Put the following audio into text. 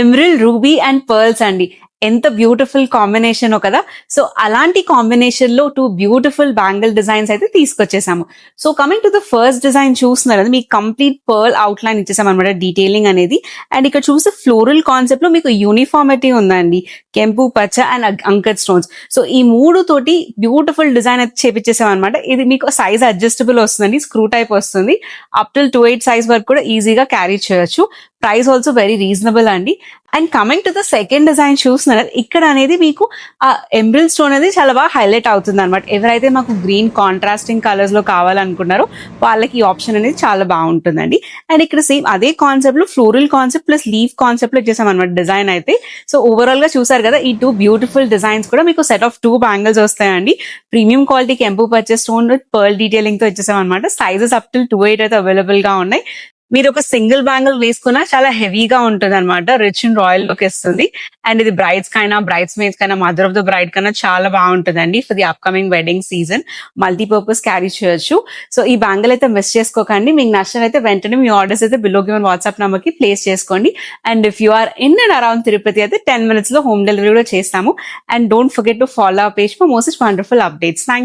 Emerald, ruby and pearls అండి. ఎంత beautiful combination కదా. సో అలాంటి కాంబినేషన్ లో 2 బ్యూటిఫుల్ బ్యాంగిల్ డిజైన్స్ అయితే తీసుకొచ్చేసాము. So coming to the first design చూస్తున్నారు కదా, మీకు కంప్లీట్ పర్ల్ అవుట్ లైన్ ఇచ్చేసాం అనమాట, డీటెయిలింగ్ అనేది. అండ్ ఇక్కడ చూస్తే ఫ్లోరల్ కాన్సెప్ట్ లో మీకు యూనిఫార్మిటీ ఉందండి, కెంపు, పచ్చ అండ్ అంకర్ స్టోన్స్. సో ఈ 3 తోటి బ్యూటిఫుల్ డిజైన్ అయితే చేపించేసాం అనమాట. ఇది మీకు సైజ్ అడ్జస్టబుల్ వస్తుందండి, స్క్రూ టైప్ వస్తుంది. అప్ టిల్ 2/8 సైజ్ వరకు కూడా ఈజీగా క్యారీ చేయొచ్చు. ప్రైస్ ఆల్సో వెరీ రీజనబుల్ అండి. And coming to the second design చూస్తున్నారు, ఇక్కడ అనేది మీకు ఆ ఎంబ్రిల్ స్టోన్ అనేది చాలా బాగా హైలైట్ అవుతుంది అనమాట. ఎవరైతే మాకు గ్రీన్ కాంట్రాస్టింగ్ కలర్స్ లో కావాలనుకున్నారో వాళ్ళకి ఈ ఆప్షన్ అనేది చాలా బాగుంటుందండి. అండ్ ఇక్కడ సేమ్ అదే కాన్సెప్ట్ లో floral concept plus leaf concept లో ఇచ్చేసాం అనమాట డిజైన్ అయితే. సో ఓవరాల్ గా చూసారు కదా, ఈ 2 బ్యూటిఫుల్ డిజైన్స్ కూడా మీకు సెట్ ఆఫ్ 2 బ్యాంగిల్స్ వస్తాయండి. ప్రీమియం క్వాలిటీ కెంపు purchase stone with pearl detailing తో ఇచ్చేసాం అనమాట. సైజెస్ అప్ టిల్ 2/8 అయితే అవైలబుల్ గా ఉన్నాయి. మీరు ఒక సింగిల్ బ్యాంగిల్ వేసుకున్నా చాలా హెవీగా ఉంటుంది అనమాట, రిచ్ అండ్ రాయల్ లుక్ ఇస్తుంది. అండ్ ఇది బ్రైడ్స్ కైనా, బ్రైడ్స్ మేడ్స్ కైనా, మదర్ ఆఫ్ ద బ్రైడ్ కైనా చాలా బాగుంటుందండి for the upcoming wedding season. Multipurpose carry చేయొచ్చు. సో ఈ బ్యాంగిల్ అయితే మిస్ చేసుకోకండి. మీకు నచ్చినైతే వెంటనే మీ ఆర్డర్స్ అయితే బిలో గివెన్ వాట్సాప్ నెంబర్ కి ప్లేస్ చేసుకోండి. And if you are in and around Tirupati అయితే 10 minutes లో హోమ్ డెలివరీ కూడా చేస్తాము. And don't forget to follow our page for most wonderful updates. Thank